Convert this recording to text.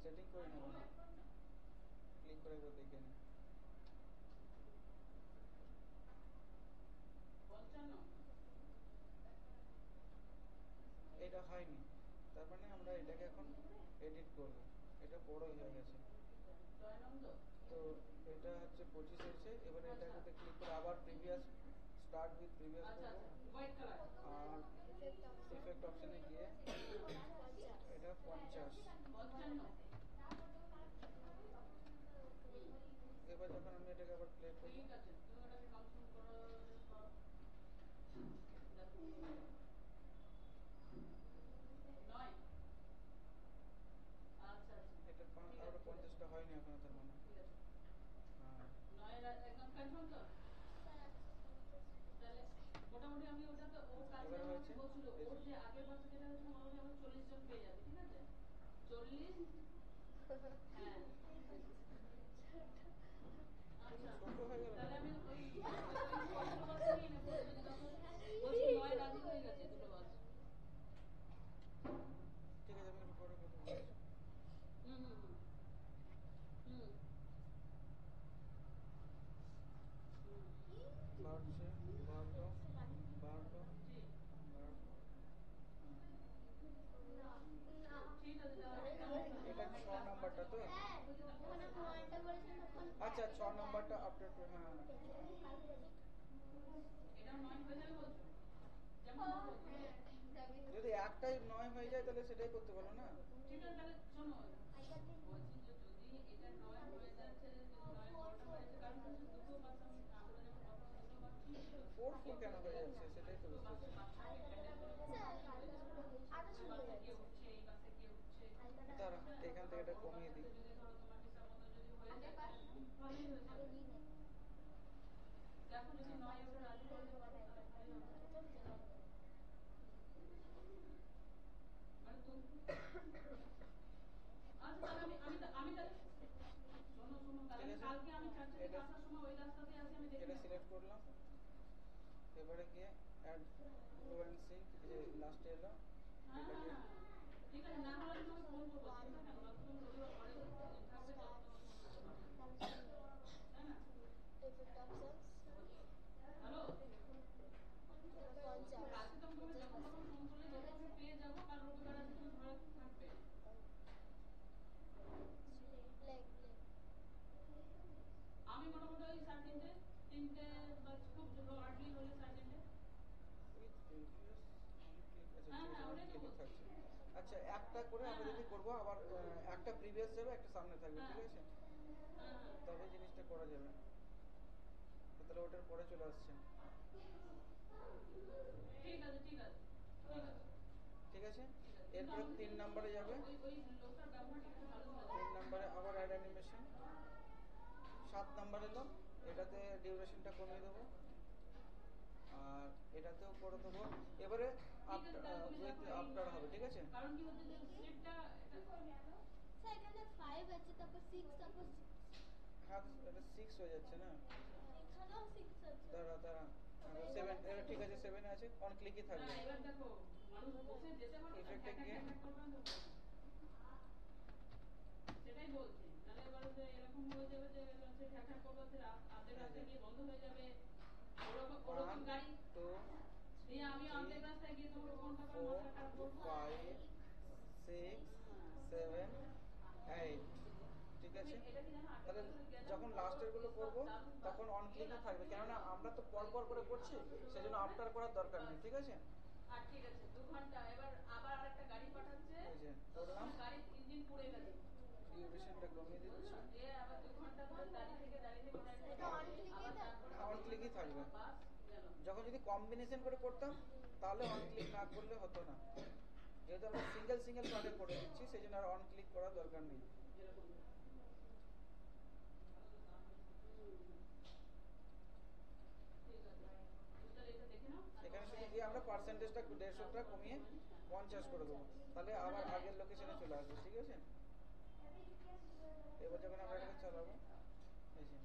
Setting করে নেব না, ক্লিক করে একবার দেখে নিই। এটা হয়নি, তার মানে আমরা এটাকে এখন এডিট করব। এটা বড় হয়ে গেছে, তো এটা হচ্ছে 25 হয়েছে। এবারে এটাকে ক্লিক করে আবার প্রিভিয়াস, স্টার্ট উইথ প্রিভিয়াস করব, আর ইফেক্ট অপশনে গিয়ে এটা 50। এবার যখন আমি এটাকে আবার প্লে করি, এটা আবার 50টা হয়নি এখনো, তার মানে হ্যাঁ মোটামুটি আমি ওটা তো ও কাজে আমাকে বলছিল ওর যে আগের বছর যেটা হয়েছিল মোটামুটি আমরা 40 জন পেয়ে যাবে, ঠিক আছে 40। হ্যাঁ আচ্ছা তাহলে আমি ওই বছর নিয়ে নেবো, যদি তখন বলছি 9 রাজি হয়ে গেছে দুটো বাস। ঠিক আছে, আমি একটু পরে কথা বলছি। হুম বাড়ছে, বাড়লো, বাড়লো, বাড়লো। এটা 6 নাম্বারটা তো, আচ্ছা 6 নাম্বারটা আপডেট, হ্যাঁ যদি একটাই 9 হয়ে যায় তাহলে সেটাই করতে পারো না। ঠিক আছে তাহলে শোনো, বলছি যে যদি এটা 9 হয়ে যাচ্ছে, যদি 9 9টা হয়ে যাচ্ছে, কারণ হচ্ছে দুটো বাস আমরা যখন কথা বলি দুটো বাস ঠিক ছিল, 4 কেন হয়ে যাচ্ছে সেটাই তো বুঝতে পারছি। দাঁড়া, এখান থেকে এটা কমিয়ে দিই। যদি ধরো তোমার হিসাব মতো যদি হয়ে যায় ভালোই হয়ে যাবে। দেখো যদি 9 ওটা রাজি করতে পারো তাহলে ভালোই হবে। মানে তুমি আচ্ছা তাহলে আমি তাহলে শোনো তাহলে কালকে আমি 4 থেকে 5টার সময় ওই রাস্তাতে আসি, আমি দেখে এটা সিলেক্ট করলাম, এবারে গিয়ে অ্যাড গ্লো এন্ড সিঙ্ক, যে লাস্টে এলো এটাকে। ঠিক আছে, না হলে তুমি ফোন করবো, চিন্তা কেন, যতক্ষণ রবিবার ঘরে থাকবে ততক্ষণ তাই না। হ্যালো কালকে তো তুমি যখন তখন ফোন করলে যে কোনো পেয়ে যাবো, কারণ রবিবার আছে তুমি ঘরে থাকবে। আমি মোটামুটি ওই 3:30 বা খুব আর্লি হলে 3:30। আচ্ছা একটা করে আমরা যদি করবো, আবার একটা প্রিভিয়াস যাবে, একটা সামনে থাকবে, ঠিক আছে, তবে জিনিসটা করা যাবে। তাহলে ওটার পরে চলে আসছে। ঠিক আছে ঠিক আছে ঠিক আছে, এরপরে 3 নম্বরে যাবে। 3 নম্বরে আবার অ্যাড অ্যানিমেশন। 7 নম্বর এলো, এটাতে ডিউরেশনটা কমিয়ে দেবো, আর এটাতেও করে দেবো। এবারে আফটার হবে, ঠিক আছে। কারণ কি হচ্ছে যে স্লিপটা স্যার এখানে 5 আছে, তারপর 6, তারপর 6। হ্যাঁ এটা 6 হয়ে যাচ্ছে না, এখানেও 6 আছে। দাঁড়া 7, ঠিক আছে 7 আছে, অন ক্লিকই থাকবে। না এবার দেখো মানুষ বসে যেতে পারে, ইফেক্টে গিয়ে সেটাই বলছি, তাহলে এবার যে এরকম হয়ে যাবে যে ঠ্যাকঠ্যাক করবে, আর্ধেক রাস্তায় গিয়ে বন্ধ হয়ে যাবে, ওরকম গাড়ি। 2 দিয়ে আমি অর্ধেক রাস্তায় গিয়ে তোমার কোনটা 4 5 6 7 8, ঠিক আছে। তাহলে যখন লাস্টের গুলো করবো তখন অন ক্লিকই থাকবে, কেননা আমরা তো পর করে করছি, সেজন্য আফটার করার দরকার নেই, ঠিক আছে। আর ঠিক আছে 2 ঘন্টা, এবার আবার আরেকটা গাড়ি পাঠাচ্ছে, এই যে করলাম, গাড়ির ইঞ্জিন পুড়ে গেছে, ডিউরেশনটা কমিয়ে দিচ্ছি, এ আবার 2 ঘন্টা ধরে দাঁড়িয়ে থেকে অন ক্লিকই থাকবে। বাস গেল। যখন যদি কম্বিনেশন করে করতাম তাহলে অন ক্লিক না করলে হতো না, যেহেতু আমরা সিঙ্গেল কার্ডে করে দিচ্ছি সেই জন্য আর অন ক্লিক করার দরকার নেই। এখানে শুধু দিয়ে আমরা পার্সেন্টেজটা 150টা কমিয়ে 50 করে দেবো, তাহলে আবার আগের লোকেশনে চলে আসবে, ঠিক আছে। এবার যখন আমরা এটাকে চালাবো, এই যে